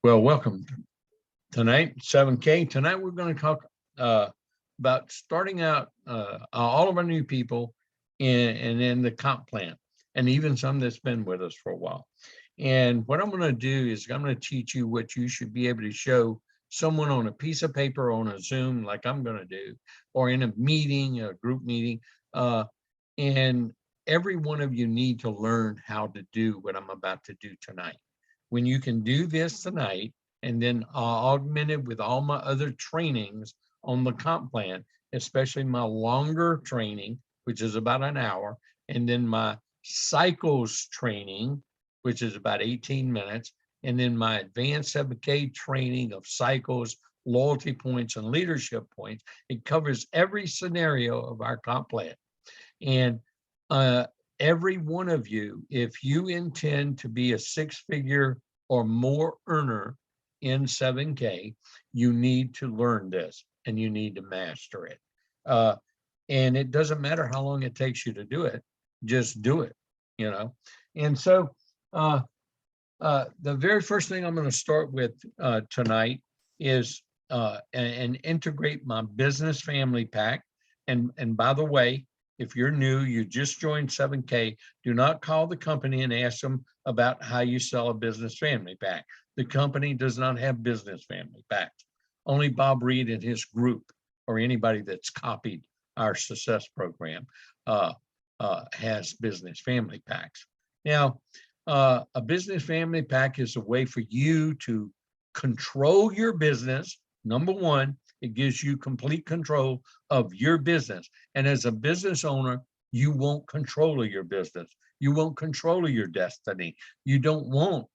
Well, welcome tonight, 7K. Tonight we're going to talk about starting out all of our new people and in the comp plan, and even some that's been with us for a while. And what I'm going to do is I'm going to teach you what you should be able to show someone on a piece of paper on a Zoom, like I'm going to do, or in a meeting, a group meeting. And every one of you need to learn how to do what I'm about to do tonight. When you can do this tonight, and then augment it with all my other trainings on the comp plan, especially my longer training, which is about an hour, and then my cycles training, which is about 18 minutes, and then my advanced 7K training of cycles, loyalty points, and leadership points. It covers every scenario of our comp plan. And every one of you, if you intend to be a six-figure or more earner in 7K, you need to learn this and you need to master it. And it doesn't matter how long it takes you to do it, just do it, you know. And so the very first thing I'm going to start with tonight is and integrate my business family pack. And by the way, if you're new, you just joined 7K, do not call the company and ask them about how you sell a business family pack. The company does not have business family packs. Only Bob Reid and his group, or anybody that's copied our success program, has business family packs. Now, a business family pack is a way for you to control your business. Number one, it gives you complete control of your business. And as a business owner, you want control of your business. You want control of your destiny. You don't want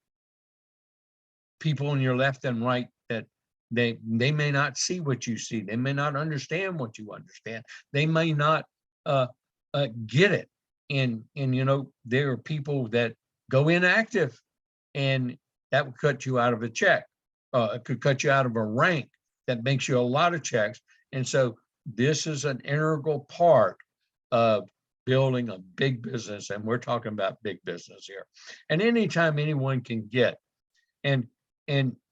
people on your left and right that they may not see what you see. They may not understand what you understand. They may not get it. And you know, there are people that go inactive, and that would cut you out of a check. It could cut you out of a rank that makes you a lot of checks. And so this is an integral part of building a big business. And we're talking about big business here. And anytime anyone can get, and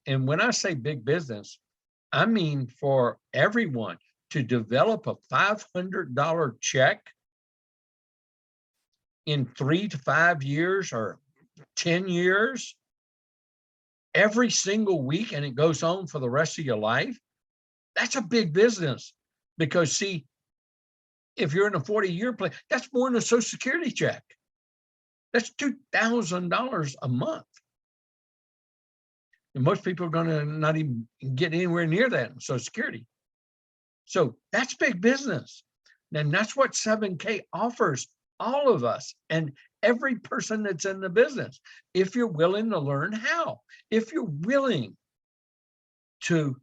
when I say big business, I mean for everyone to develop a $500 check in 3 to 5 years or 10 years, every single week, and it goes on for the rest of your life. That's a big business, because see, if you're in a 40-year plan, that's more than a Social Security check. That's $2,000 a month. And most people are going to not even get anywhere near that in Social Security. So that's big business. And that's what 7K offers all of us and every person that's in the business, if you're willing to learn how, if you're willing to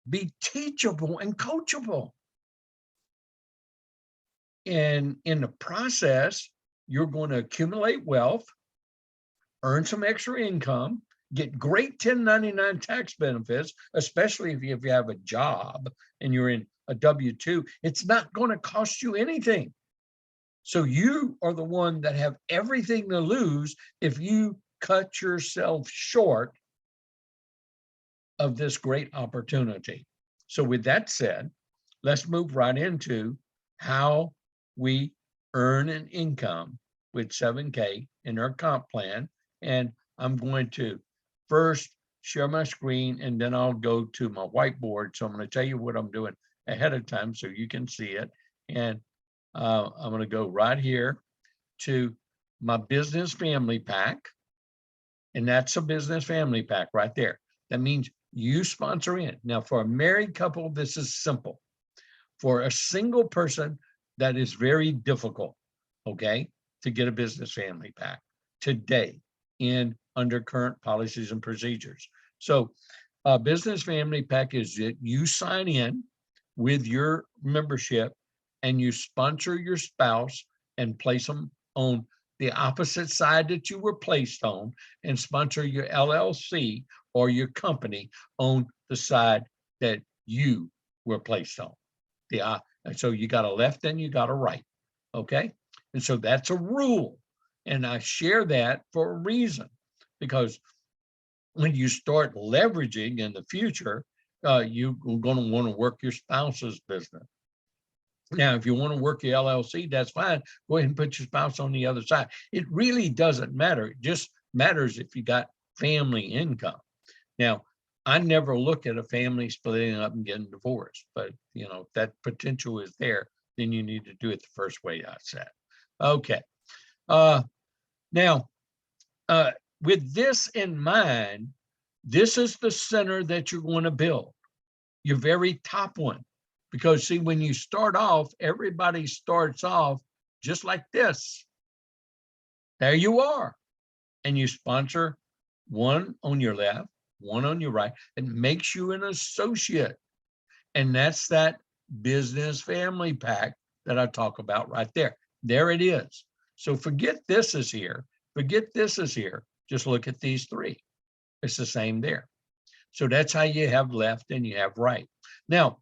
be teachable and coachable. And in the process, you're going to accumulate wealth, earn some extra income, get great 1099 tax benefits, especially if you have a job and you're in a W-2. It's not going to cost you anything. So you are the one that have everything to lose if you cut yourself short of this great opportunity. So with that said, let's move right into how we earn an income with 7K in our comp plan. And I'm going to first share my screen, and then I'll go to my whiteboard. So I'm going to tell you what I'm doing ahead of time so you can see it. And I'm going to go right here to my business family pack. And that's a business family pack right there. That means you sponsor in. Now, for a married couple, this is simple. For a single person, that is very difficult, okay, to get a business family pack today under current policies and procedures. So a business family pack is that you sign in with your membership and you sponsor your spouse and place them on the opposite side that you were placed on, and sponsor your LLC or your company on the side that you were placed on. And so you got a left and you got a right, okay? And so that's a rule. And I share that for a reason, because when you start leveraging in the future, you're going to want to work your spouse's business. Now, if you want to work your LLC, that's fine. Go ahead and put your spouse on the other side. It really doesn't matter. It just matters if you got family income. Now, I never look at a family splitting up and getting divorced, but you know, if that potential is there, then you need to do it the first way I said. Okay. Now, with this in mind, this is the center that you're going to build, your very top one. Because see, when you start off, everybody starts off just like this. There you are. And you sponsor one on your left, one on your right. It makes you an associate. And that's that business family pack that I talk about right there. There it is. So forget this is here. Forget this is here. Just look at these three. It's the same there. So that's how you have left and you have right. Now,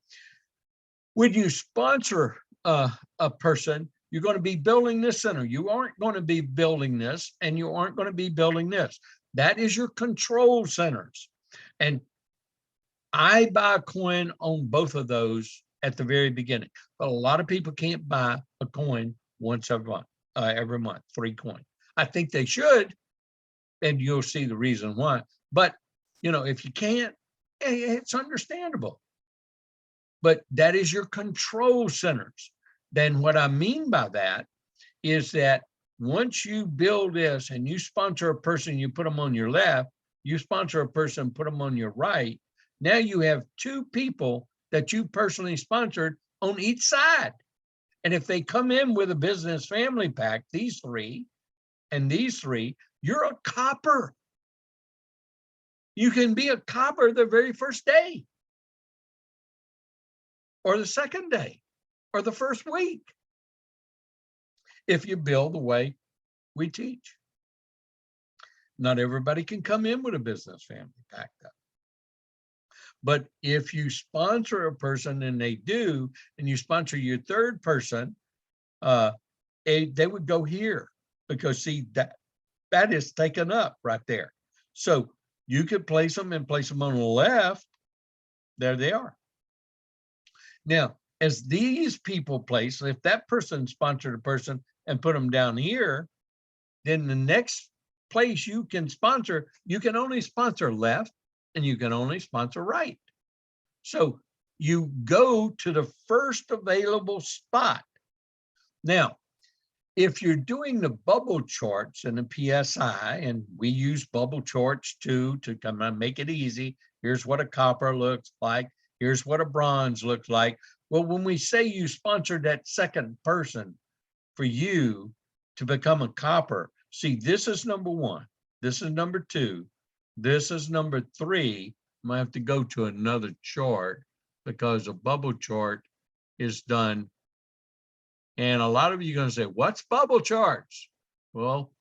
when you sponsor a person, you're going to be building this center. You aren't going to be building this, and you aren't going to be building this. That is your control centers. And I buy a coin on both of those at the very beginning. But a lot of people can't buy a coin once every month, 3 coins. I think they should, and you'll see the reason why. But, you know, if you can't, it's understandable. But that is your control centers. Then what I mean by that is that once you build this and you sponsor a person, you put them on your left, you sponsor a person, put them on your right. Now you have 2 people that you personally sponsored on each side. And if they come in with a business family pack, these 3 and these 3, you're a copper. You can be a copper the very first day, or the second day, or the first week, if you build the way we teach. Not everybody can come in with a business family pack though. But if you sponsor a person and they do, and you sponsor your third person, they would go here, because see, that is taken up right there. So you could place them on the left. There they are. Now, as these people place, if that person sponsored a person and put them down here, then the next place you can sponsor, you can only sponsor left and you can only sponsor right. So you go to the first available spot. Now, if you're doing the bubble charts and the PSI, and we use bubble charts too to come and make it easy. Here's what a copper looks like. Here's what a bronze looks like. Well, when we say you sponsored that second person for you to become a copper, see, this is number 1. This is number 2. This is number 3. I might have to go to another chart because a bubble chart is done. And a lot of you are going to say, what's bubble charts? Well,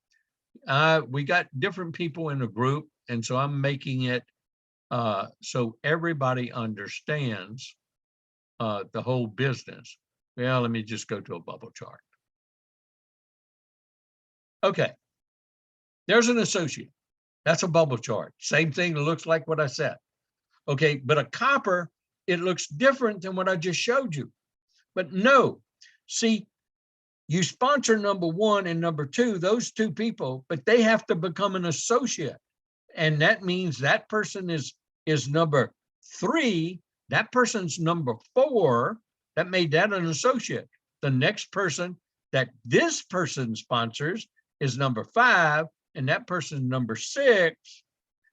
we got different people in the group. And so I'm making it so everybody understands the whole business. Well, let me just go to a bubble chart. Okay, there's an associate. That's a bubble chart. Same thing, it looks like what I said. Okay, but a copper, it looks different than what I just showed you. But no, see, you sponsor number 1 and number 2, those 2 people, but they have to become an associate. And that means that person is number 3, that person's number 4, that made that an associate. The next person that this person sponsors is number 5, and that person's number 6,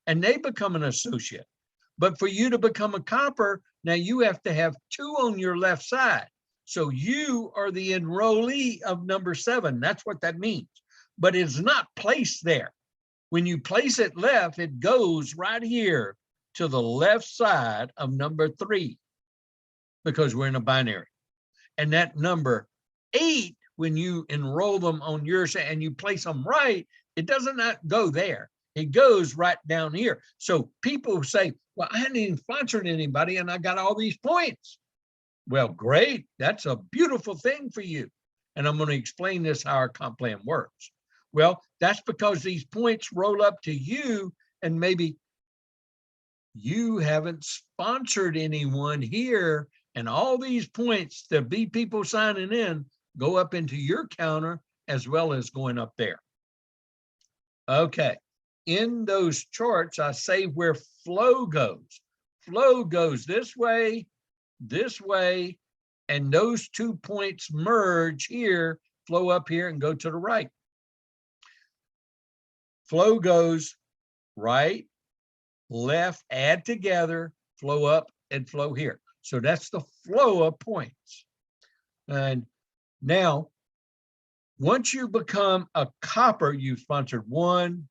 and they become an associate. But for you to become a copper, now you have to have 2 on your left side. So you are the enrollee of number 7. That's what that means. But it's not placed there. When you place it left, it goes right here to the left side of number 3, because we're in a binary. And that number 8, when you enroll them on your side and you place them right, it does not go there. It goes right down here. So people say, well, I hadn't even sponsored anybody and I got all these points. Well, great. That's a beautiful thing for you. And I'm going to explain this, how our comp plan works. Well, that's because these points roll up to you, and maybe you haven't sponsored anyone here, and all these points to be people signing in go up into your counter as well as going up there. Okay, in those charts, I say where flow goes. Flow goes this way, and those 2 points merge here, flow up here and go to the right. Flow goes right, left, add together, flow up and flow here. So that's the flow of points. And now, once you become a copper, you sponsored 1,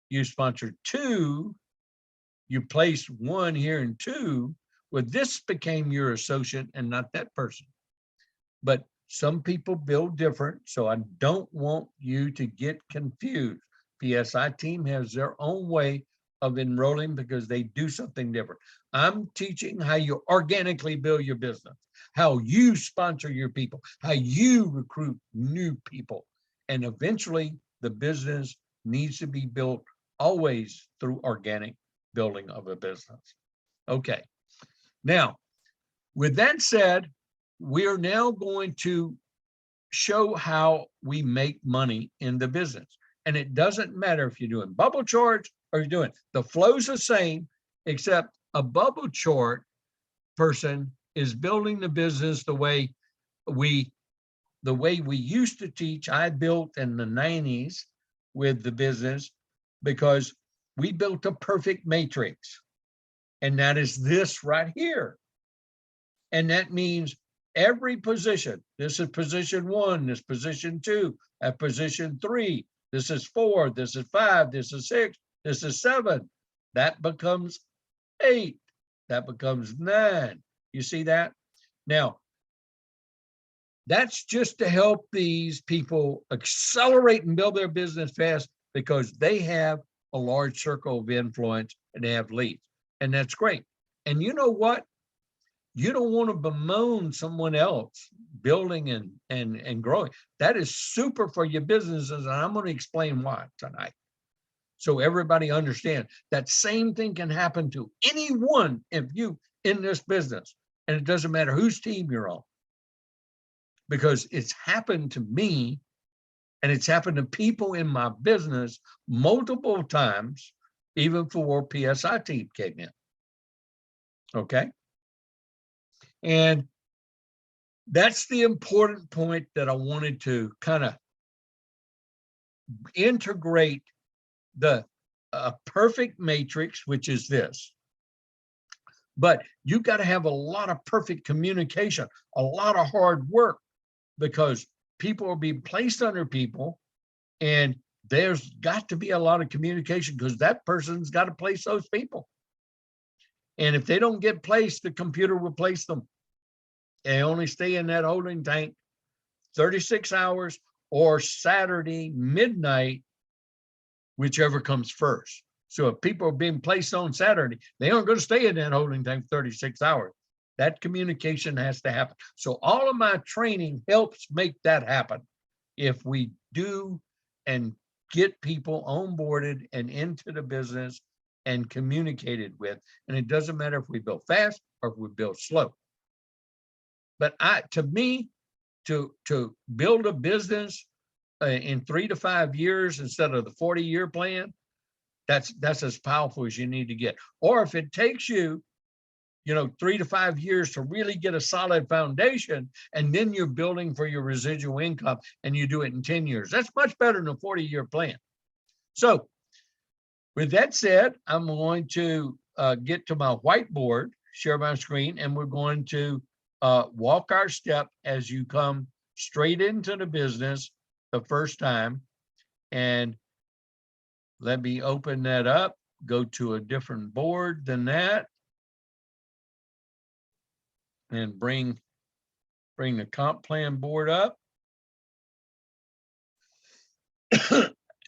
you sponsored 2, you placed 1 here and 2. Well, this became your associate and not that person. But some people build different, so I don't want you to get confused. PSI team has their own way of enrolling because they do something different. I'm teaching how you organically build your business, how you sponsor your people, how you recruit new people. And eventually the business needs to be built always through organic building of a business. Okay. Now, with that said, we are now going to show how we make money in the business. And it doesn't matter if you're doing bubble charts or you're doing, the flow's the same, except a bubble chart person is building the business the way we used to teach. I built in the 90s with the business because we built a perfect matrix. And that is this right here. And that means every position, this is position 1, this position 2, at position 3, this is 4, this is 5, this is 6, this is 7, that becomes 8, that becomes 9. You see that? Now, that's just to help these people accelerate and build their business fast because they have a large circle of influence and they have leads. And that's great. And you know what? You don't want to bemoan someone else building and growing. That is super for your businesses, and I'm going to explain why tonight. So everybody understands that same thing can happen to anyone if you in this business, and it doesn't matter whose team you're on, because it's happened to me, and it's happened to people in my business multiple times, even before PSI team came in. Okay. And that's the important point that I wanted to kind of integrate the perfect matrix, which is this. But you got to have a lot of perfect communication, a lot of hard work, because people are being placed under people, and there's got to be a lot of communication because that person's got to place those people. And if they don't get placed, the computer will place them. They only stay in that holding tank 36 hours or Saturday midnight, whichever comes first. So if people are being placed on Saturday, they aren't going to stay in that holding tank 36 hours. That communication has to happen. So all of my training helps make that happen. If we do and get people onboarded and into the business and communicated with, and it doesn't matter if we build fast or if we build slow. But to me, to build a business in 3 to 5 years instead of the 40-year plan, that's as powerful as you need to get. Or if it takes you, 3 to 5 years to really get a solid foundation, and then you're building for your residual income, and you do it in 10 years, that's much better than a 40-year plan. So with that said, I'm going to get to my whiteboard, share my screen, and we're going to walk our step as you come straight into the business the first time. And let me open that up, go to a different board than that, and bring the comp plan board up.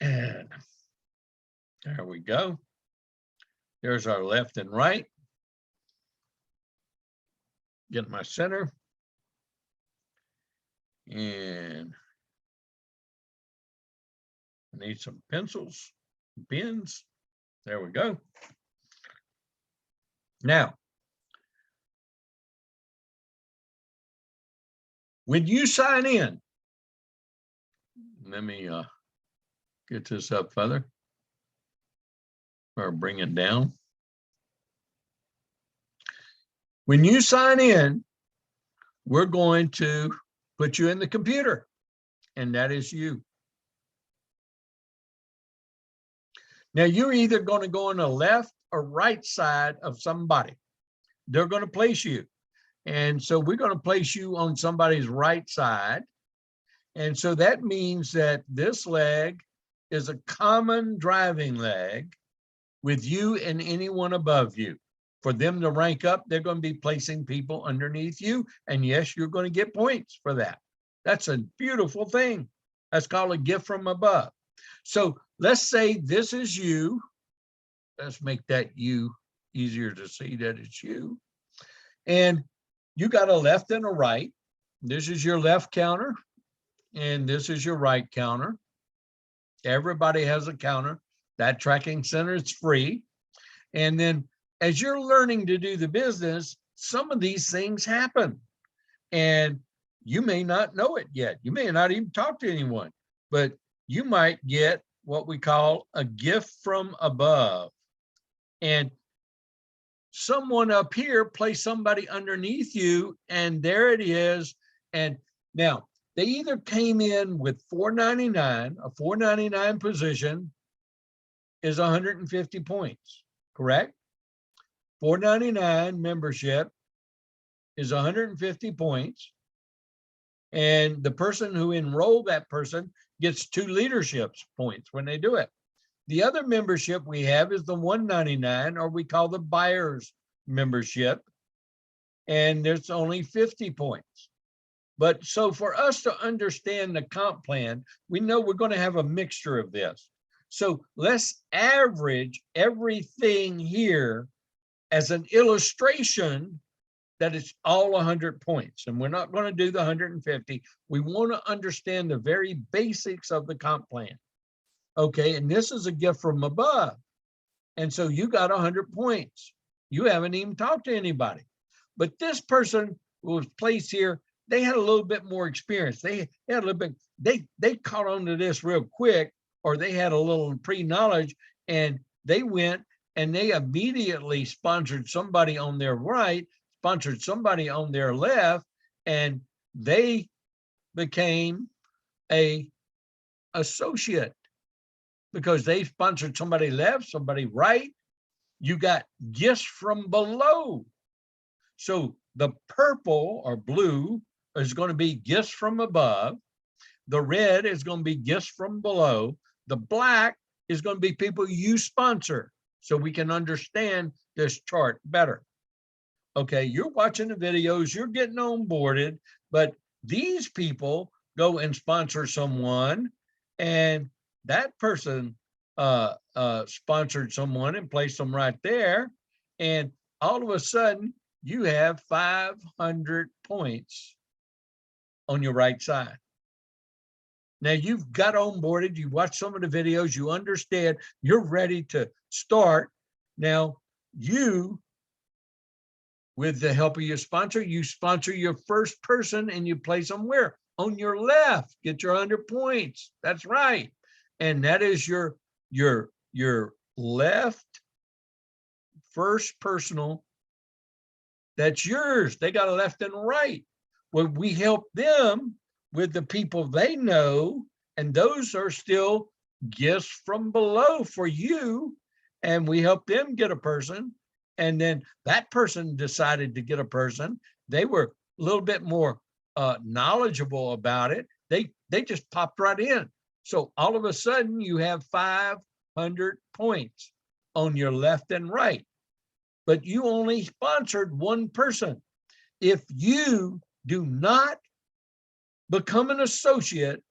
And there we go. There's our left and right. Get my center. And I need some pencils, pens. There we go. Now, when you sign in, let me get this up further or bring it down. When you sign in, we're going to put you in the computer, and that is you. Now, you're either going to go on the left or right side of somebody. They're going to place you. And so we're going to place you on somebody's right side. And so that means that this leg is a common driving leg with you and anyone above you. For them to rank up, they're going to be placing people underneath you. And yes, you're going to get points for that. That's a beautiful thing. That's called a gift from above. So let's say this is you. Let's make that you easier to see that it's you. And you got a left and a right. This is your left counter, and this is your right counter. Everybody has a counter. That tracking center is free. And then as you're learning to do the business, some of these things happen. And you may not know it yet. You may not even talk to anyone, but you might get what we call a gift from above. And someone up here place somebody underneath you, and there it is. And now they either came in with $4.99, a $4.99 position is 150 points, correct? $4.99 membership is 150 points. And the person who enrolled that person gets 2 leadership points when they do it. The other membership we have is the $1.99, or we call the buyer's membership. And there's only 50 points. But so for us to understand the comp plan, we know we're going to have a mixture of this. So let's average everything here as an illustration that it's all 100 points. And we're not going to do the 150. We want to understand the very basics of the comp plan. Okay, and this is a gift from above. And so you got 100 points. You haven't even talked to anybody. But this person who was placed here, they had a little bit more experience. They had a little bit, they caught on to this real quick, or they had a little pre-knowledge, and they went and they immediately sponsored somebody on their right, sponsored somebody on their left, and they became a associate because they sponsored somebody left, somebody right. You got gifts from below. So the purple or blue is going to be gifts from above. The red is going to be gifts from below. The black is going to be people you sponsor, so we can understand this chart better. Okay, you're watching the videos, you're getting onboarded, but these people go and sponsor someone, and that person sponsored someone and placed them right there. And all of a sudden, you have 500 points on your right side. Now you've got onboarded, you watched some of the videos, you understand, you're ready to start. Now you, with the help of your sponsor, you sponsor your first person and you place them where? On your left, get your 100 points. That's right. And that is your left first personal. That's yours. They got a left and right. Well, we help them with the people they know, and those are still gifts from below for you. And we help them get a person. And then that person decided to get a person. They were a little bit more knowledgeable about it. They just popped right in. So all of a sudden you have 500 points on your left and right, but you only sponsored one person. If you do not become an associate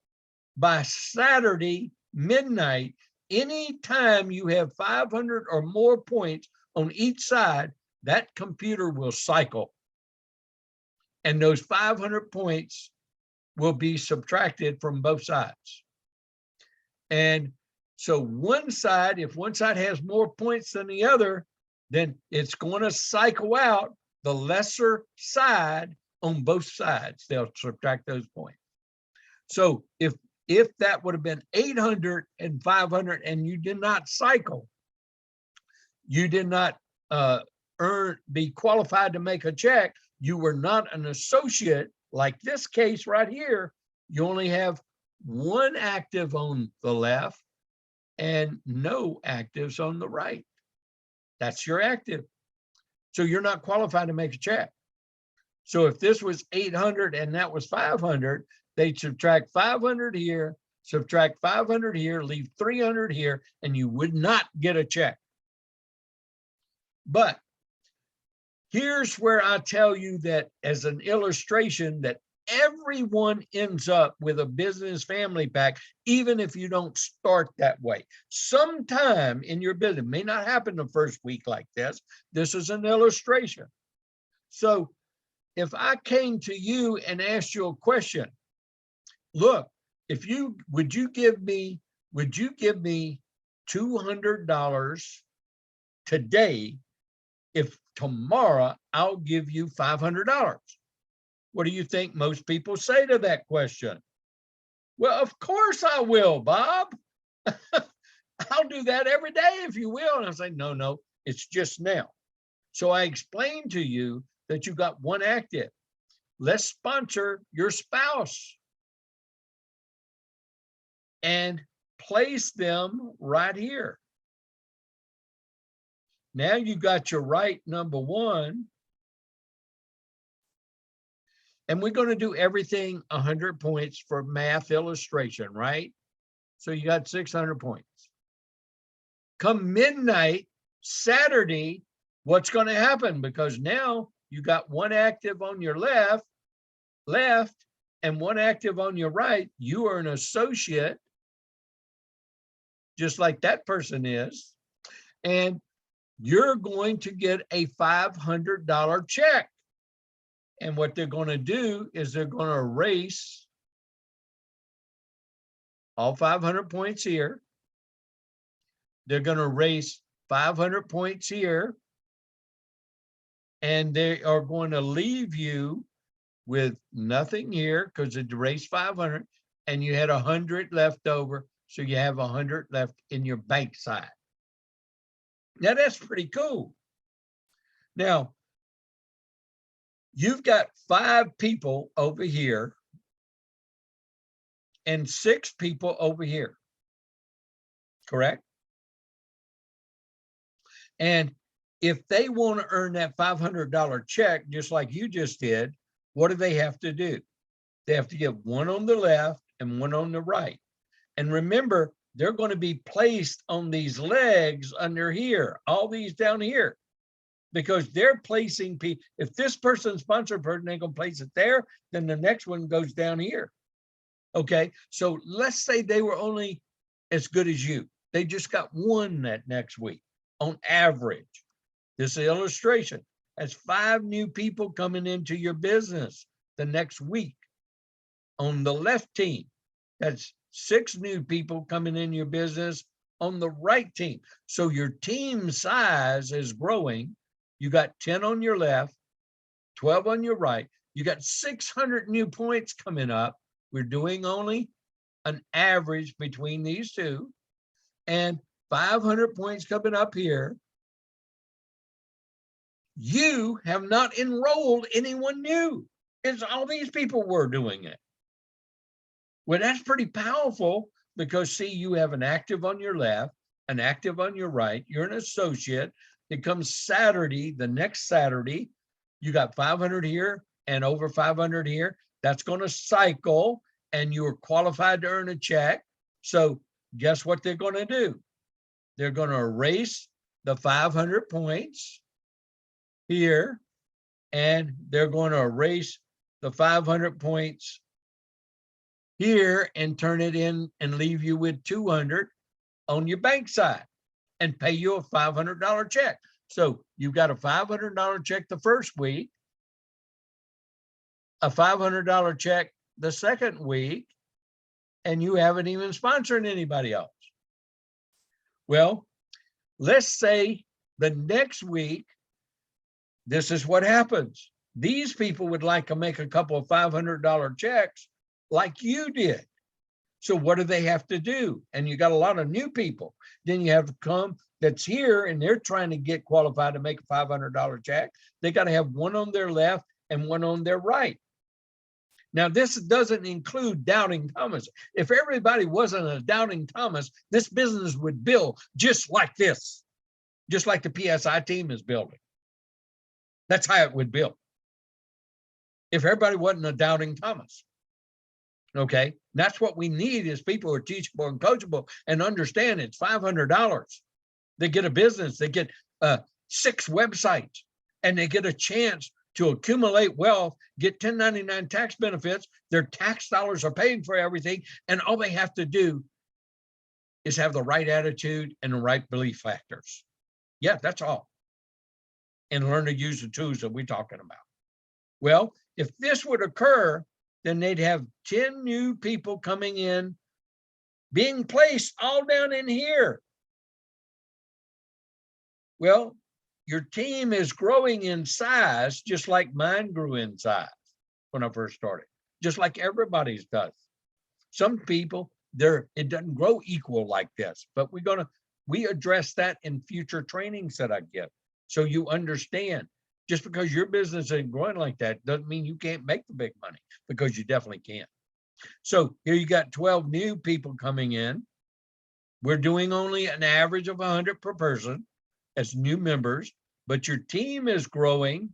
by Saturday midnight, anytime you have 500 or more points on each side, that computer will cycle. And those 500 points will be subtracted from both sides. And so one side, if one side has more points than the other, then it's going to cycle out the lesser side on both sides. They'll subtract those points. So if that would have been 800 and 500 and you did not cycle, you did not be qualified to make a check, you were not an associate, like this case right here, you only have one active on the left and no actives on the right. That's your active. So you're not qualified to make a check. So if this was 800 and that was 500, they'd subtract 500 here, subtract 500 here, leave 300 here, and you would not get a check. But here's where I tell you that as an illustration that everyone ends up with a business family pack, even if you don't start that way. Sometime in your business, may not happen the first week like this. This is an illustration. So if I came to you and asked you a question, look, would you give me $200 today if tomorrow I'll give you $500? What do you think most people say to that question? Well, of course I will, Bob. I'll do that every day if you will. And I say, no, it's just now. So I explained to you that you got one active. Let's sponsor your spouse and place them right here. Now you got your right number one. And we're going to do everything 100 points for math illustration, right? So you got 600 points. Come midnight, Saturday, what's going to happen? Because now you got one active on your left, and one active on your right. You are an associate, just like that person is. And you're going to get a $500 check. And what they're going to do is they're going to erase all 500 points here. They're going to erase 500 points here. And they are going to leave you with nothing here because it erased 500 and you had 100 left over. So you have 100 left in your bank side. Now that's pretty cool. Now, you've got 5 people over here and 6 people over here, correct? And if they want to earn that $500 check, just like you just did, what do they have to do? They have to get one on the left and one on the right. And remember, they're going to be placed on these legs under here, all these down here. Because they're placing people. If this person's sponsored person, they're going to place it there, then the next one goes down here. Okay, so let's say they were only as good as you. They just got one that next week on average. This illustration has 5 new people coming into your business the next week. On the left team, that's 6 new people coming in your business on the right team. So your team size is growing. You got 10 on your left, 12 on your right. You got 600 new points coming up. We're doing only an average between these two, and 500 points coming up here. You have not enrolled anyone new. It's all these people were doing it. Well, that's pretty powerful because, see, you have an active on your left, an active on your right. You're an associate. It comes Saturday, the next Saturday, you got 500 here and over 500 here. That's going to cycle and you're qualified to earn a check. So guess what they're going to do? They're going to erase the 500 points here and they're going to erase the 500 points here and turn it in and leave you with 200 on your bank side and pay you a $500 check. So you've got a $500 check the first week, a $500 check the second week, and you haven't even sponsored anybody else. Well, let's say The next week, this is what happens. These people would like to make a couple of $500 checks like you did. So what do they have to do? And you got a lot of new people. Then you have to come that's here and they're trying to get qualified to make a $500 check. They got to have one on their left and one on their right. Now, this doesn't include doubting Thomas. If everybody wasn't a doubting Thomas, this business would build just like this, just like the PSI team is building. That's how it would build. If everybody wasn't a doubting Thomas. Okay, that's what we need is people who are teachable and coachable and understand it's $500. They get a business, they get 6 websites, and they get a chance to accumulate wealth, get 1099 tax benefits. Their tax dollars are paying for everything, and all they have to do is have the right attitude and the right belief factors. Yeah, that's all. And learn to use the tools that we're talking about. Well, if this would occur, then they'd have 10 new people coming in, being placed all down in here. Well, your team is growing in size, just like mine grew in size when I first started, just like everybody's does. Some people, it doesn't grow equal like this, but we address that in future trainings that I give. So you understand. Just because your business ain't growing like that doesn't mean you can't make the big money, because you definitely can. So here you got 12 new people coming in. We're doing only an average of 100 per person as new members, but your team is growing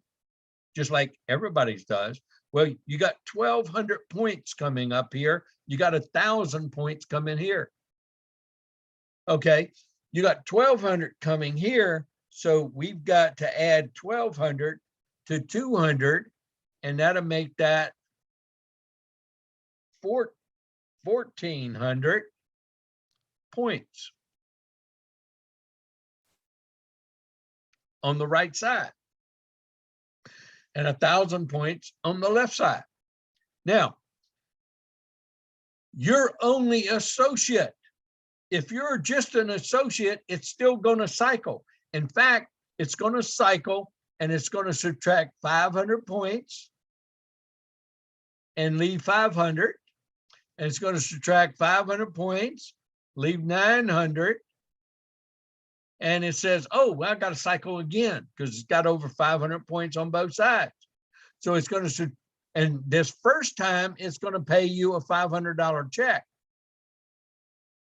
just like everybody's does. Well, you got 1,200 points coming up here. You got 1,000 points coming here. Okay, you got 1,200 coming here. So we've got to add 1,200 to 200, and that'll make that 1,400 points on the right side and 1,000 points on the left side. Now, you're only associate. If you're just an associate, it's still going to cycle. In fact, it's going to cycle and it's going to subtract 500 points and leave 500. And it's going to subtract 500 points, leave 900. And it says, oh, well, I got to cycle again because it's got over 500 points on both sides. So it's going to, and this first time it's going to pay you a $500 check.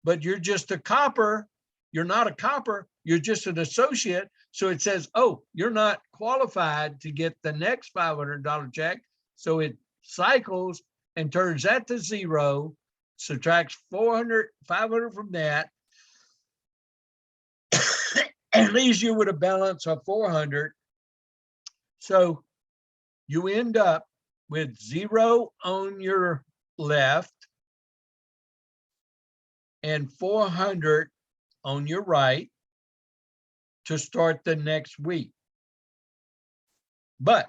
But you're just a copper. You're not a copper. You're just an associate. So it says, oh, you're not qualified to get the next $500 check. So it cycles and turns that to 0, subtracts 500 from that, and leaves you with a balance of 400. So you end up with 0 on your left and 400 on your right to start the next week. But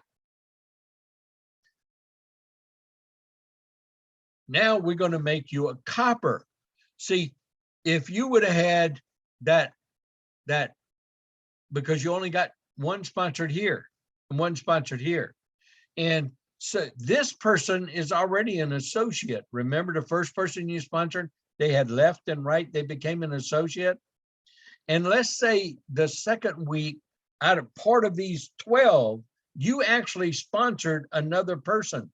now we're going to make you a copper. See, if you would have had that because you only got one sponsored here and one sponsored here. And so this person is already an associate. Remember the first person you sponsored, they had left and right, they became an associate. And let's say the second week, out of part of these 12, you actually sponsored another person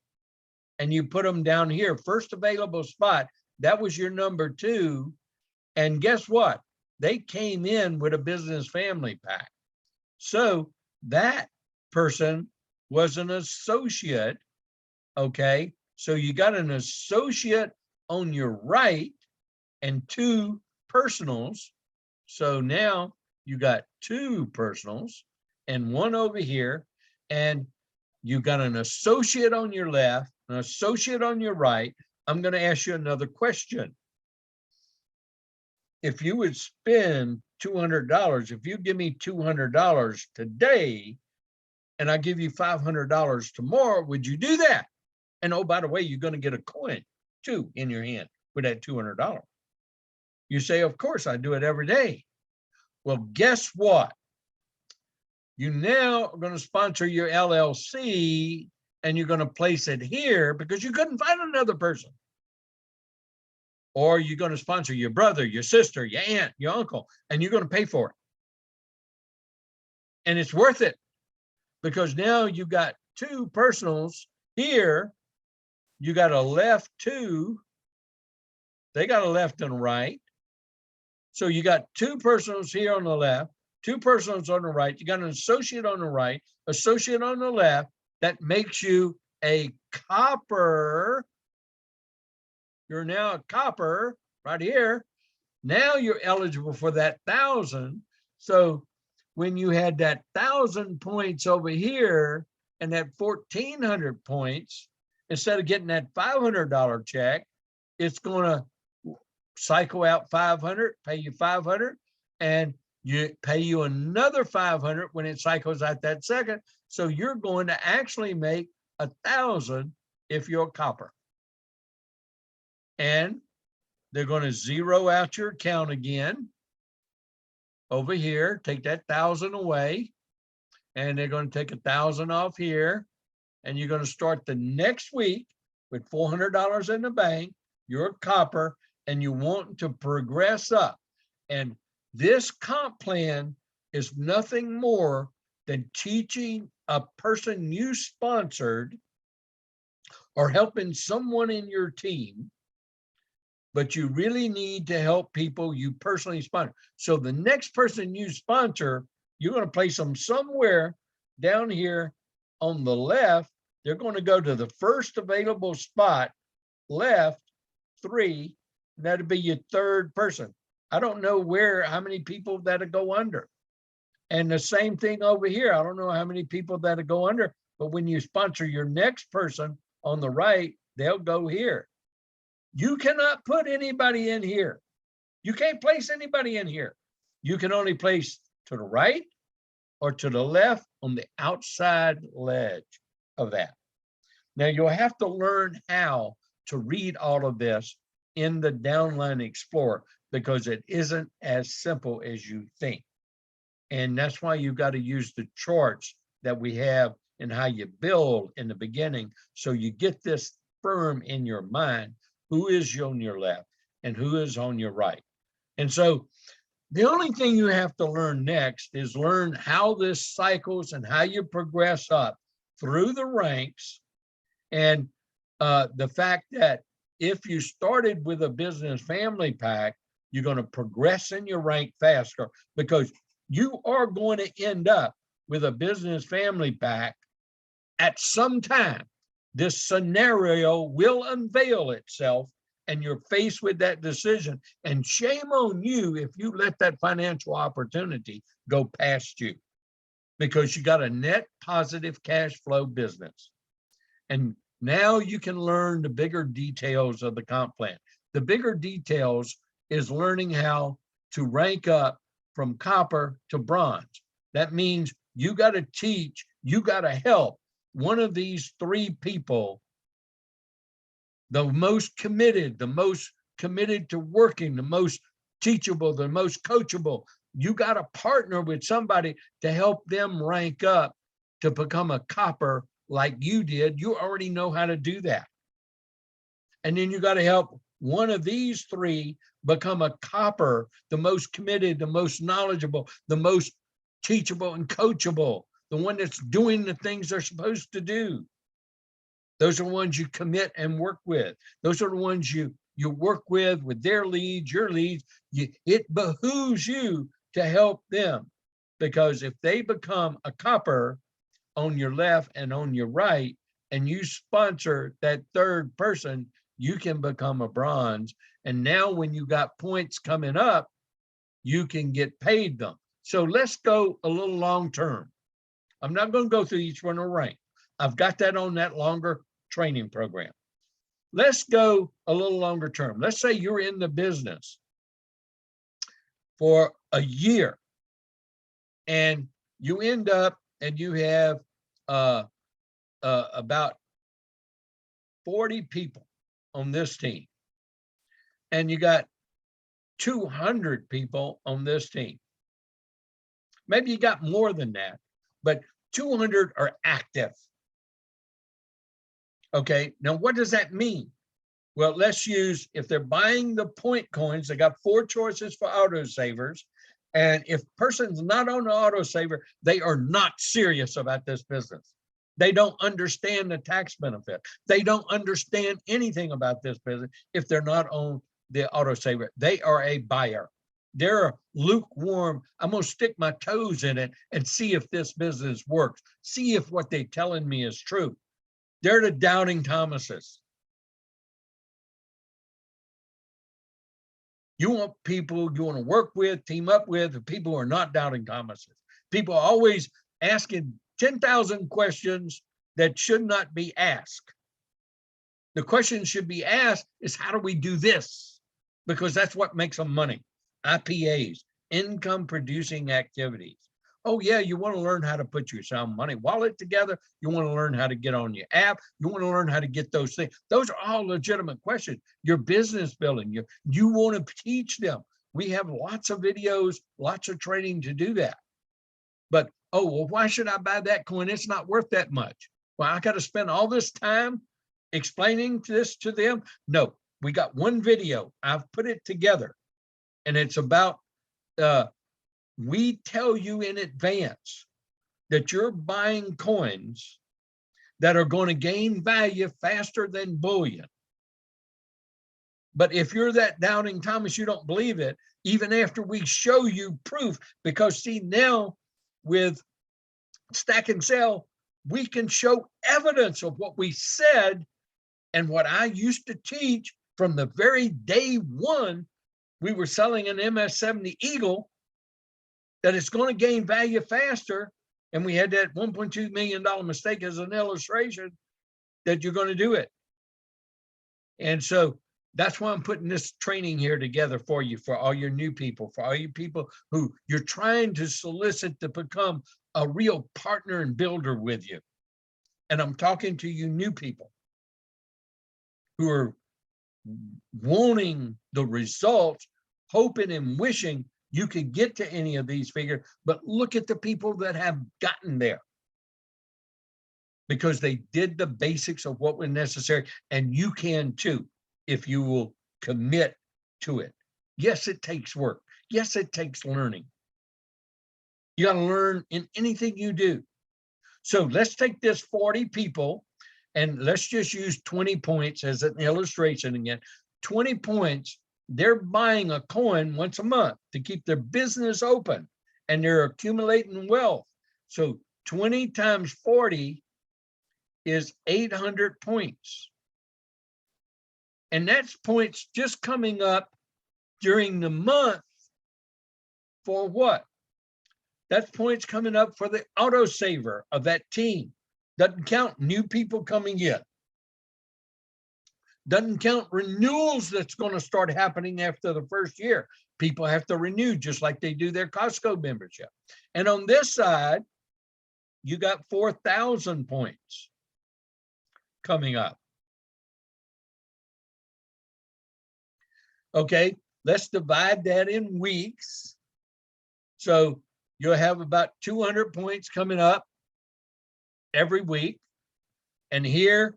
and you put them down here, first available spot. That was your number 2. And guess what? They came in with a business family pack. So that person was an associate. Okay. So you got an associate on your right and 2 personals. So now you got 2 personals and 1 over here, and you got an associate on your left, an associate on your right. I'm going to ask you another question. If you would spend $200, if you give me $200 today and I give you $500 tomorrow, would you do that? And oh, by the way, you're going to get a coin too in your hand with that $200. You say, of course, I do it every day. Well, guess what? You now are going to sponsor your LLC, and you're going to place it here because you couldn't find another person. Or you're going to sponsor your brother, your sister, your aunt, your uncle, and you're going to pay for it. And it's worth it because now you've got two personals here. You got a left two. They got a left and a right. So you got two personals here on the left, two personals on the right. You got an associate on the right, associate on the left. That makes you a copper. You're now a copper right here. Now you're eligible for that 1,000. So when you had that 1,000 points over here and that 1,400 points, instead of getting that $500 check, it's going to cycle out 500, pay you 500, and you pay you another 500 when it cycles out that second. So you're going to actually make 1,000 if you're a copper. And they're going to zero out your account again over here, take that 1,000 away, and they're going to take 1,000 off here. And you're going to start the next week with $400 in the bank. You're a copper and you want to progress up. And this comp plan is nothing more than teaching a person you sponsored or helping someone in your team, but you really need to help people you personally sponsor. So the next person you sponsor, you're going to place them somewhere down here on the left. They're going to go to the first available spot, left 3, and that'll be your third person. I don't know how many people that'll go under. And the same thing over here. I don't know how many people that'll go under, but when you sponsor your next person on the right, they'll go here. You cannot put anybody in here. You can't place anybody in here. You can only place to the right or to the left on the outside ledge of that. Now you'll have to learn how to read all of this in the Downline Explorer because it isn't as simple as you think. And that's why you've got to use the charts that we have and how you build in the beginning. So you get this firm in your mind, who is on your left and who is on your right. And so the only thing you have to learn next is learn how this cycles and how you progress up through the ranks. And the fact that if you started with a business family pack, you're going to progress in your rank faster because you are going to end up with a business family pack at some time. This scenario will unveil itself and you're faced with that decision. And shame on you if you let that financial opportunity go past you because you got a net positive cash flow business. And now you can learn the bigger details of the comp plan. The bigger details is learning how to rank up from copper to bronze. That means you got to teach, you got to help one of these 3 people, the most committed to working, the most teachable, the most coachable. You got to partner with somebody to help them rank up to become a copper like you did. You already know how to do that. And then you got to help one of these 3 become a copper, the most committed, the most knowledgeable, the most teachable and coachable, the one that's doing the things they're supposed to do. Those are the ones you commit and work with. Those are the ones you work with their leads, your leads. It behooves you to help them because if they become a copper on your left and on your right, and you sponsor that third person, you can become a bronze. And now when you got points coming up, you can get paid them. So let's go a little long term. I'm not going to go through each one of the rank. I've got that on that longer training program. Let's go a little longer term. Let's say you're in the business for a year and you end up and you have about 40 people on this team and you got 200 people on this team. Maybe you got more than that, but 200 are active. Okay, now what does that mean? Well, let's use, if they're buying the point coins, they got 4 choices for autosavers. And if person's not on the autosaver, they are not serious about this business. They don't understand the tax benefit. They don't understand anything about this business if they're not on the autosaver. They are a buyer. They're lukewarm. I'm going to stick my toes in it and see if this business works. See if what they're telling me is true. They're the doubting Thomases. You want people you want to work with, team up with, the people who are not doubting Thomases. People are always asking 10,000 questions that should not be asked. The question should be asked is, how do we do this? Because that's what makes them money. IPAs, income producing activities. Oh yeah, you want to learn how to put your sound money wallet together. You want to learn how to get on your app. You want to learn how to get those things. Those are all legitimate questions. Your business building, you want to teach them. We have lots of videos, lots of training to do that. But, oh, well, why should I buy that coin? It's not worth that much. Well, I got to spend all this time explaining this to them. No, we got one video. I've put it together, and it's about, we tell you in advance that you're buying coins that are going to gain value faster than bullion. But if you're that doubting Thomas, you don't believe it, even after we show you proof, because see, now with Stack and Sell, we can show evidence of what we said and what I used to teach from the very day one we were selling an MS-70 Eagle, that it's going to gain value faster. And we had that $1.2 million mistake as an illustration that you're going to do it. And so that's why I'm putting this training here together for you, for all your new people, for all you people who you're trying to solicit to become a real partner and builder with you. And I'm talking to you new people who are wanting the results, hoping and wishing you could get to any of these figures, but look at the people that have gotten there because they did the basics of what was necessary, and you can too if you will commit to it. Yes, it takes work. Yes, it takes learning. You got to learn in anything you do. So let's take this 40 people and let's just use 20 points as an illustration again. 20 points. They're buying a coin once a month to keep their business open, and they're accumulating wealth. So 20 times 40 is 800 points. And that's points just coming up during the month for what? That's points coming up for the autosaver of that team. Doesn't count new people coming in. Doesn't count renewals that's going to start happening after the first year. People have to renew just like they do their Costco membership. And on this side, you got 4,000 points coming up. Okay, let's divide that in weeks. So you'll have about 200 points coming up every week. And here,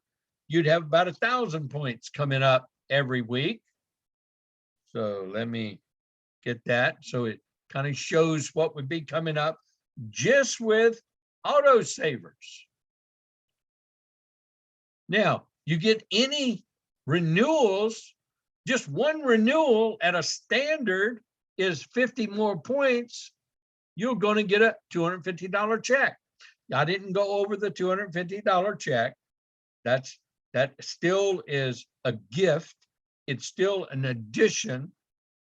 you'd have about 1,000 points coming up every week. So let me get that. So it kind of shows what would be coming up just with autosavers. Now, you get any renewals, just one renewal at a standard is 50 more points. You're going to get a $250 check. I didn't go over the $250 check. That still is a gift. It's still an addition.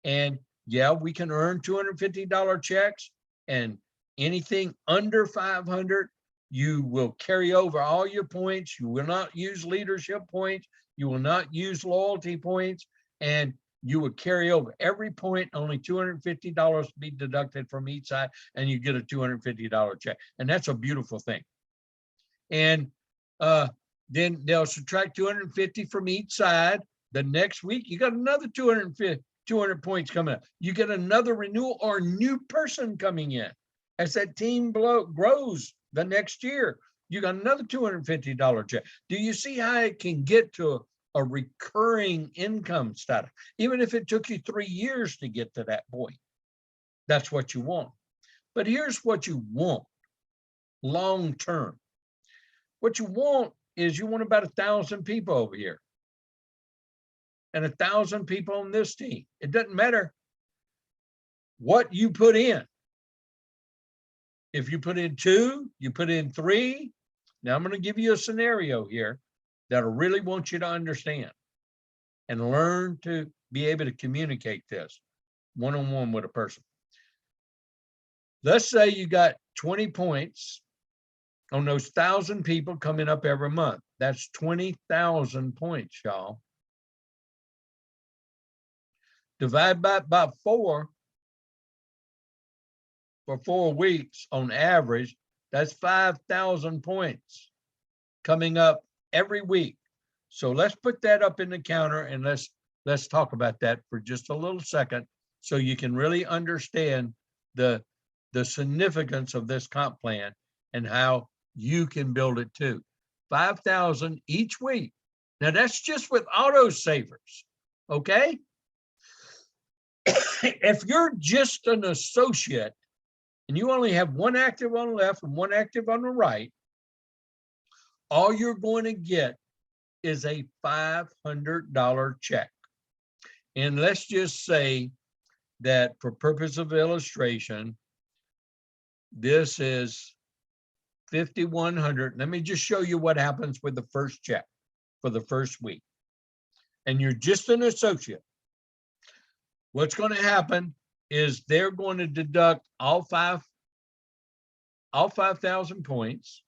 And yeah, we can earn $250 checks, and anything under 500, you will carry over all your points. You will not use leadership points. You will not use loyalty points, and you will carry over every point, only $250 to be deducted from each side, and you get a $250 check. And that's a beautiful thing. And then they'll subtract 250 from each side. The next week, you got another 200 points coming up. You get another renewal or new person coming in. As that team grows, The next year, you got another $250 check. Do you see how it can get to a recurring income status? Even if it took you 3 years to get to that point, that's what you want. But here's what you want long term. What you want is you want about 1,000 people over here and 1,000 people on this team. It doesn't matter what you put in. If you put in 2, you put in 3. Now I'm going to give you a scenario here that I really want you to understand and learn to be able to communicate this one-on-one with a person. Let's say you got 20 points on those 1,000 people coming up every month. That's 20,000 points, y'all. Divide that by 4 for 4 weeks on average. That's 5,000 points coming up every week. So let's put that up in the counter and let's talk about that for just a little second so you can really understand the significance of this comp plan and how you can build it too. 5,000 each week. Now that's just with auto savers, okay? If you're just an associate and you only have 1 active on the left and 1 active on the right, all you're going to get is a $500 check. And let's just say that for purpose of illustration, this is $5,100. Let me just show you what happens with the first check for the first week. And you're just an associate. What's going to happen is they're going to deduct all 5,000 points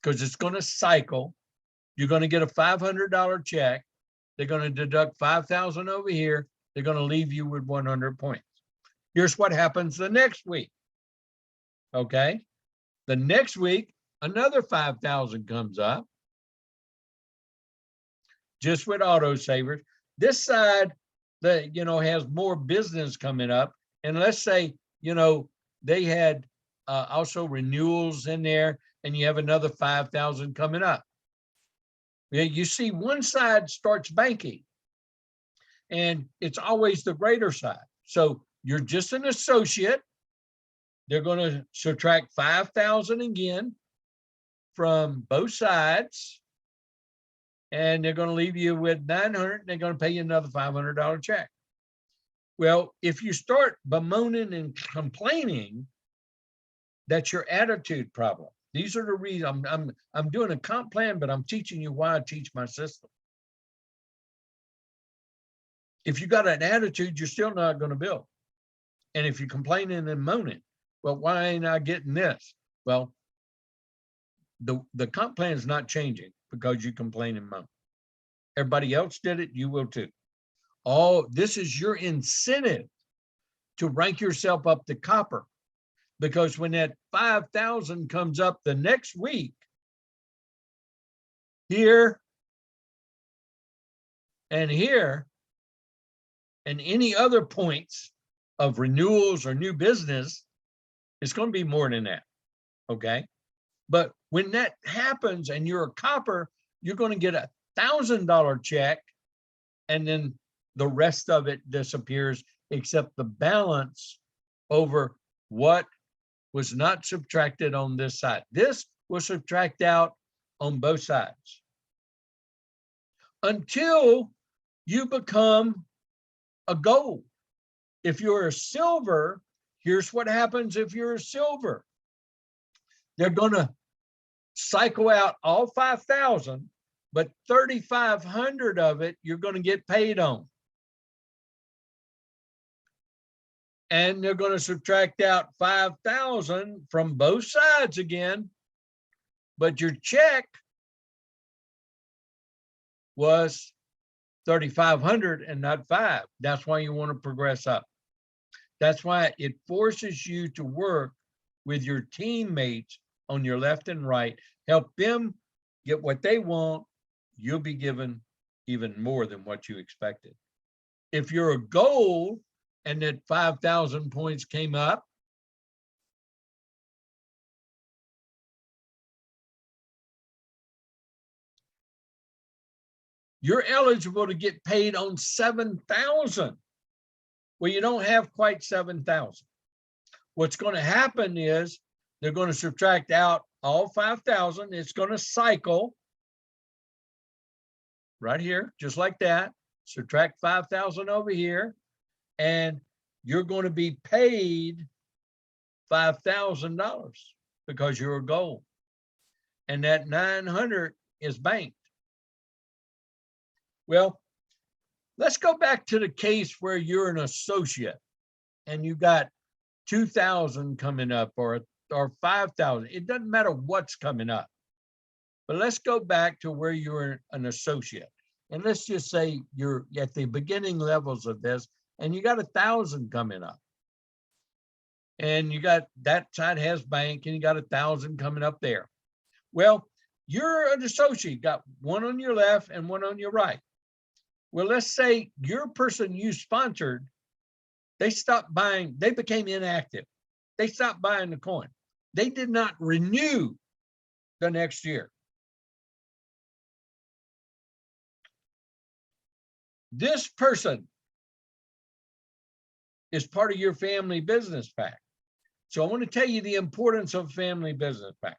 because it's going to cycle. You're going to get a $500 check. They're going to deduct 5,000 over here. They're going to leave you with 100 points. Here's what happens the next week. Okay. The next week, another 5,000 comes up. Just with auto savers. This side that, has more business coming up. And let's say, they had also renewals in there and you have another 5,000 coming up. You see one side starts banking and it's always the greater side. So you're just an associate. They're going to subtract 5,000 again from both sides. And they're going to leave you with 900 and they're going to pay you another $500 check. Well, if you start bemoaning and complaining, that's your attitude problem. These are the reasons I'm doing a comp plan, but I'm teaching you why I teach my system. If you got an attitude, you're still not going to build. And if you're complaining and moaning, well, why ain't I getting this? Well, the comp plan is not changing because you complain and moan. Everybody else did it, you will too. This is your incentive to rank yourself up to copper. Because when that 5,000 comes up the next week, here and here, and any other points of renewals or new business, it's going to be more than that, okay? But when that happens and you're a copper, you're going to get a $1,000 check, and then the rest of it disappears except the balance over what was not subtracted on this side. This was subtracted out on both sides until you become a gold. If you're a silver, here's what happens if you're a silver. They're going to cycle out all 5,000, but 3,500 of it you're going to get paid on. And they're going to subtract out 5,000 from both sides again, but your check was 3,500 and not 5. That's why you want to progress up. That's why it forces you to work with your teammates on your left and right, help them get what they want. You'll be given even more than what you expected. If you're a gold, and that 5,000 points came up, you're eligible to get paid on 7,000. Well, you don't have quite 7,000. What's going to happen is they're going to subtract out all 5,000. It's going to cycle right here, just like that. Subtract 5,000 over here, and you're going to be paid $5,000 because you're a gold. And that 900 is banked. Well, let's go back to the case where you're an associate and you got 2,000 coming up or 5,000. It doesn't matter what's coming up. But let's go back to where you're an associate. And let's just say you're at the beginning levels of this and you got 1,000 coming up. And you got that side has bank and you got 1,000 coming up there. Well, you're an associate, got one on your left and one on your right. Well, let's say your person you sponsored, they stopped buying, they became inactive. They stopped buying the coin. They did not renew the next year. This person is part of your family business pack. So I want to tell you the importance of family business pack.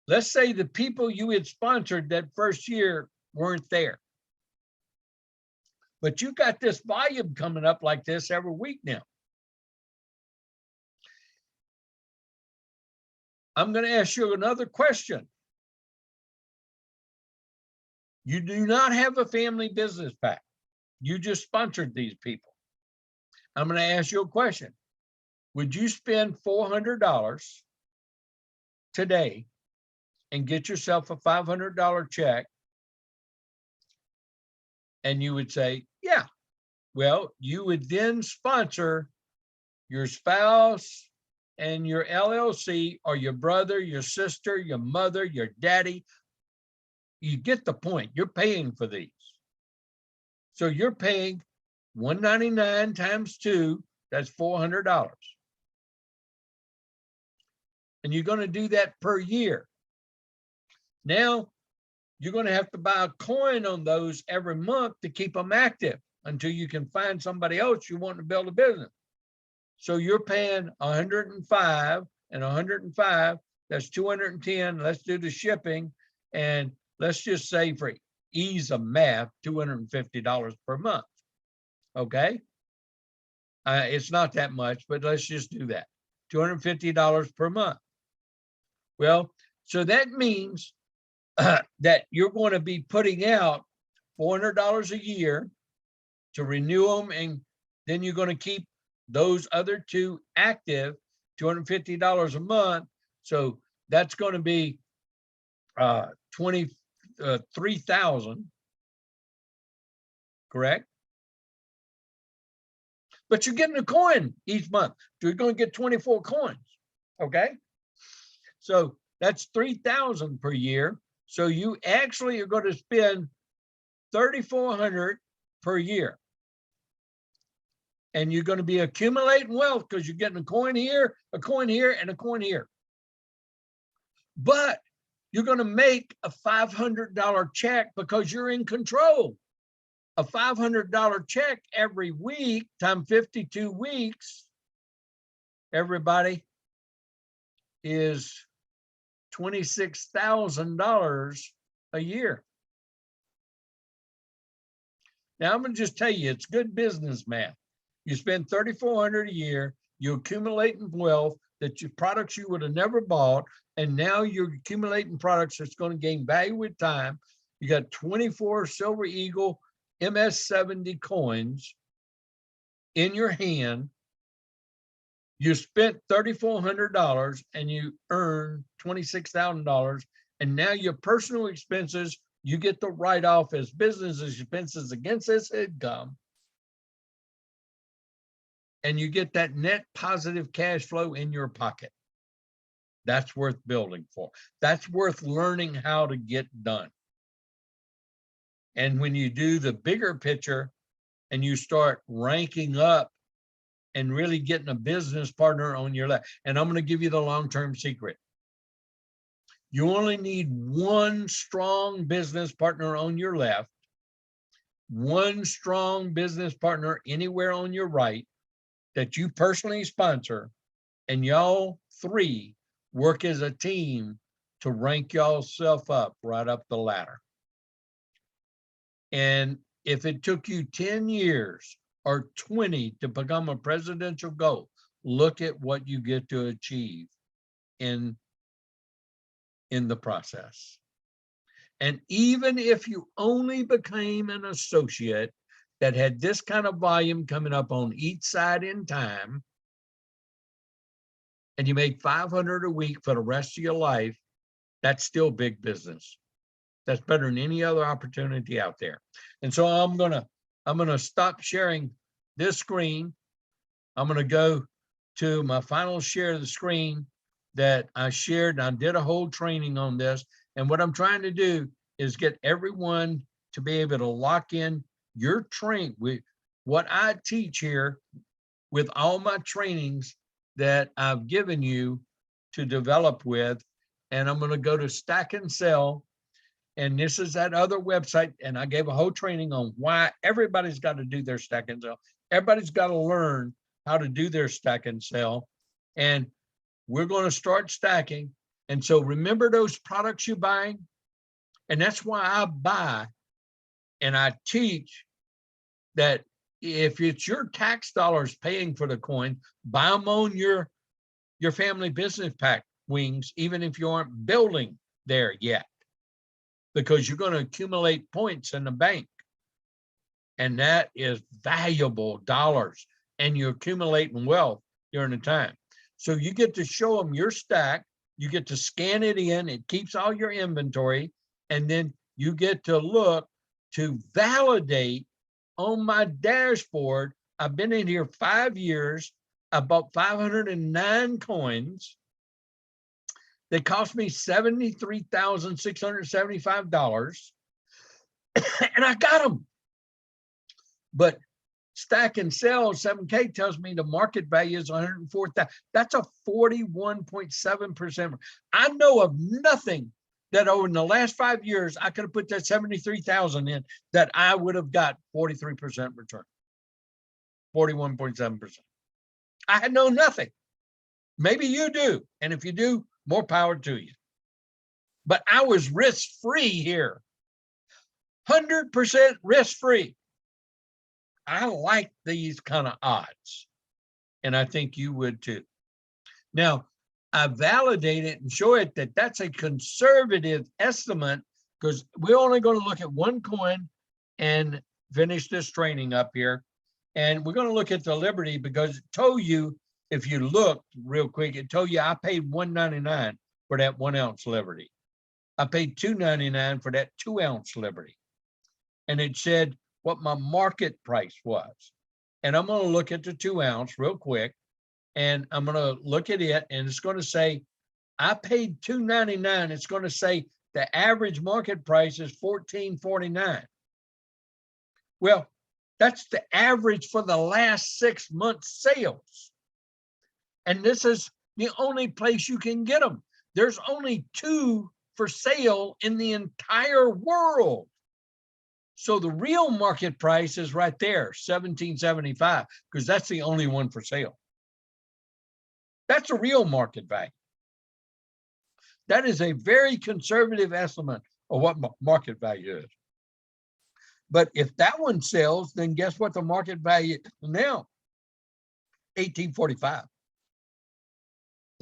Let's say the people you had sponsored that first year weren't there. But you got this volume coming up like this every week now. I'm going to ask you another question. You do not have a family business pack. You just sponsored these people. I'm going to ask you a question. Would you spend $400 today and get yourself a $500 check? And you would say, yeah. Well, you would then sponsor your spouse and your LLC or your brother, your sister, your mother, your daddy. You get the point. You're paying for these. So you're paying $199 times 2, that's $400. And you're going to do that per year. Now, you're going to have to buy a coin on those every month to keep them active until you can find somebody else you want to build a business. So you're paying 105 and 105, that's 210. Let's do the shipping. And let's just say for ease of math, $250 per month. Okay. It's not that much, but let's just do that. $250 per month. Well, so that means that you're going to be putting out $400 a year to renew them, and then you're going to keep those other two active, $250 a month. So that's going to be $23,000, correct? But you're getting a coin each month. So you're going to get 24 coins, okay? So that's $3,000 per year. So you actually are going to spend $3,400 per year. And you're going to be accumulating wealth because you're getting a coin here, and a coin here. But you're going to make a $500 check because you're in control. A $500 check every week times 52 weeks, everybody, is $26,000 a year. Now, I'm going to just tell you, it's good business math. You spend $3,400 a year, you're accumulating wealth that your products you would have never bought, and now you're accumulating products that's going to gain value with time. You got 24 Silver Eagle MS-70 coins in your hand. You spent $3,400 and you earn $26,000, and now your personal expenses, you get to write off as business expenses against this income. And you get that net positive cash flow in your pocket. That's worth building for. That's worth learning how to get done. And when you do the bigger picture and you start ranking up and really getting a business partner on your left, and I'm going to give you the long-term secret. You only need one strong business partner on your left, one strong business partner anywhere on your right that you personally sponsor, and y'all three work as a team to rank y'all self up right up the ladder. And if it took you 10 years or 20 to become a presidential goal, look at what you get to achieve in the process. And even if you only became an associate that had this kind of volume coming up on each side in time, and you made $500 a week for the rest of your life, that's still big business. That's better than any other opportunity out there. And so I'm gonna stop sharing this screen. I'm gonna go to my final share of the screen that I shared. I did a whole training on this. And what I'm trying to do is get everyone to be able to lock in your train with what I teach here with all my trainings that I've given you to develop with. And I'm going to go to Stack and Sell. And this is that other website. And I gave a whole training on why everybody's got to do their Stack and Sell. Everybody's got to learn how to do their Stack and Sell. And we're going to start stacking. And so remember those products you're buying. And that's why I buy and I teach that if it's your tax dollars paying for the coin, buy them on your family business pack wings, even if you aren't building there yet, because you're going to accumulate points in the bank. And that is valuable dollars, and you're accumulating wealth during the time. So you get to show them your stack, you get to scan it in, it keeps all your inventory, and then you get to look to validate on my dashboard. I've been in here 5 years. I bought 509 coins. They cost me $73,675, and I got them. But Stack and Sell 7K tells me the market value is 104,000. That's a 41.7%. I know of nothing that over in the last 5 years I could have put that 73,000 in that I would have got 43% return. 41.7%. I know nothing. Maybe you do, and if you do, more power to you. But I was risk-free here, 100% risk-free. I like these kind of odds, and I think you would too. Now, I validate it and show it that that's a conservative estimate, because we're only going to look at one coin and finish this training up here. And we're going to look at the Liberty, because it told you, if you looked real quick, it told you I paid $1.99 for that 1 ounce Liberty. I paid $2.99 for that 2 ounce Liberty. And it said what my market price was. And I'm going to look at the 2 ounce real quick, and I'm going to look at it, and it's going to say I paid $2.99. It's going to say the average market price is $14.49. Well, that's the average for the last 6 months sales. And this is the only place you can get them. There's only 2 for sale in the entire world. So the real market price is right there, $17.75, because that's the only one for sale. That's a real market value. That is a very conservative estimate of what market value is. But if that one sells, then guess what the market value is now? $18.45.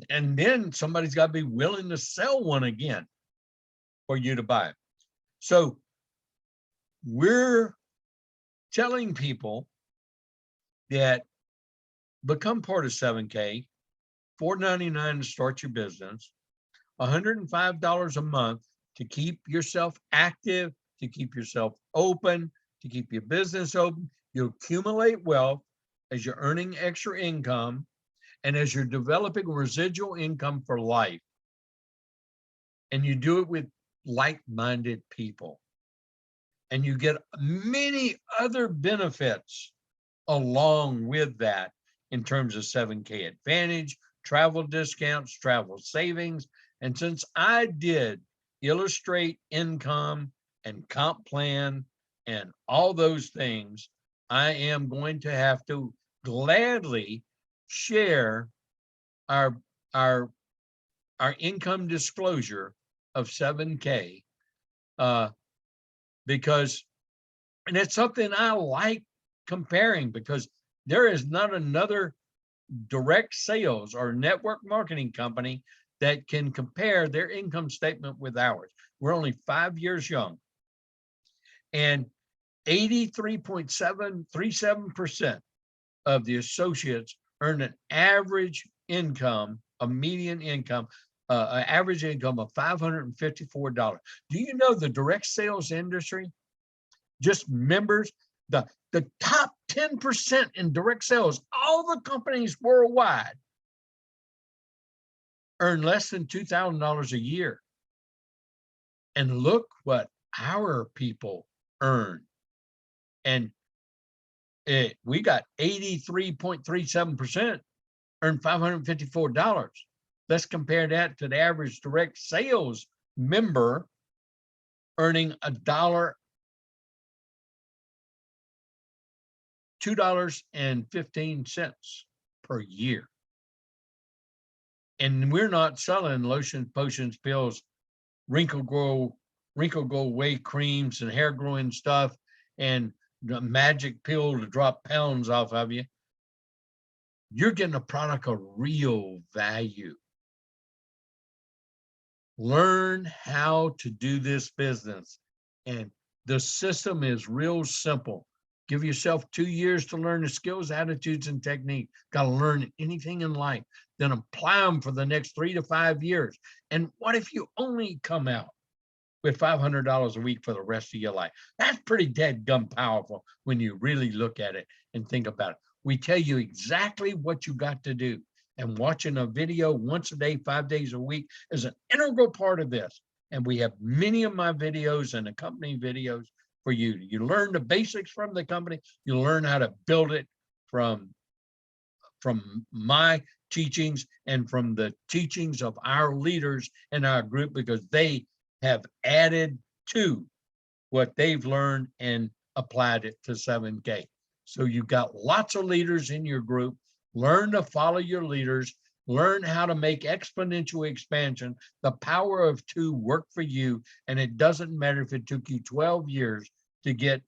And then somebody's got to be willing to sell one again for you to buy it. So we're telling people that become part of 7K, $4.99 to start your business, $105 a month to keep yourself active, to keep yourself open, to keep your business open. You accumulate wealth as you're earning extra income and as you're developing residual income for life. And you do it with like-minded people. And you get many other benefits along with that in terms of 7K Advantage, travel discounts, travel savings, And since I did illustrate income and comp plan and all those things, I am going to have to gladly share our income disclosure of 7K, because, and it's something I like comparing, because there is not another direct sales or network marketing company that can compare their income statement with ours. We're only 5 years young, and 83.737% of the associates earn an average income, a median income, an average income of $554. Do you know the direct sales industry, just members, the top 10% in direct sales, all the companies worldwide earn less than $2,000 a year. And look what our people earn. And we got 83.37% earn $554. Let's compare that to the average direct sales member earning $2.15 per year. And we're not selling lotions, potions, pills, wrinkle go away creams and hair growing stuff and the magic pill to drop pounds off of you. You're getting a product of real value. Learn how to do this business. And the system is real simple. Give yourself 2 years to learn the skills, attitudes, and technique. Got to learn anything in life, then apply them for the next 3 to 5 years. And what if you only come out with $500 a week for the rest of your life? That's pretty dead-gum powerful when you really look at it and think about it. We tell you exactly what you got to do. And watching a video once a day, 5 days a week is an integral part of this. And we have many of my videos and accompanying videos for you. You learn the basics from the company. You learn how to build it from my teachings and from the teachings of our leaders in our group, because they have added to what they've learned and applied it to 7K. So you've got lots of leaders in your group. Learn to follow your leaders. Learn how to make exponential expansion, the power of 2 work for you. And it doesn't matter if it took you 12 years to get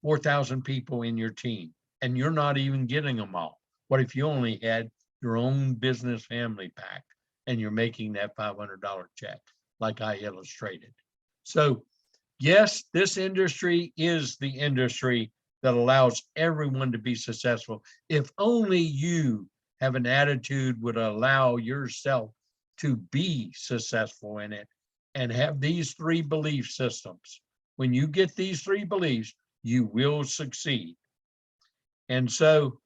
4,000 people in your team and you're not even getting them all. What if you only had your own business family pack and you're making that $500 check like I illustrated? So yes, this industry is the industry that allows everyone to be successful. If only you have an attitude would allow yourself to be successful in it and have these 3 belief systems. When you get these 3 beliefs, you will succeed. And so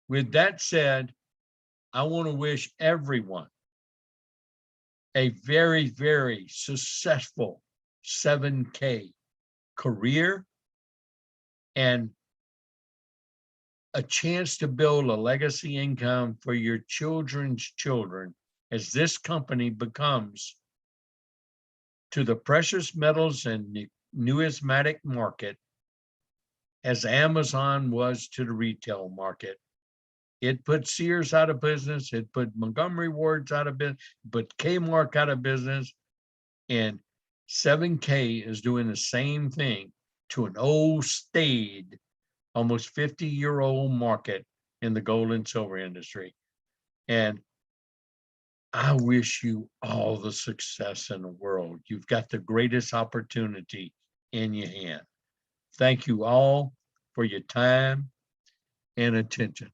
with that said, I want to wish everyone a very, very successful 7K career and a chance to build a legacy income for your children's children as this company becomes to the precious metals and numismatic market as Amazon was to the retail market. It put Sears out of business. It put Montgomery Ward's out of business, put Kmart out of business. And 7K is doing the same thing to an old, staid, almost 50-year-old market in the gold and silver industry. And I wish you all the success in the world. You've got the greatest opportunity in your hand. Thank you all for your time and attention.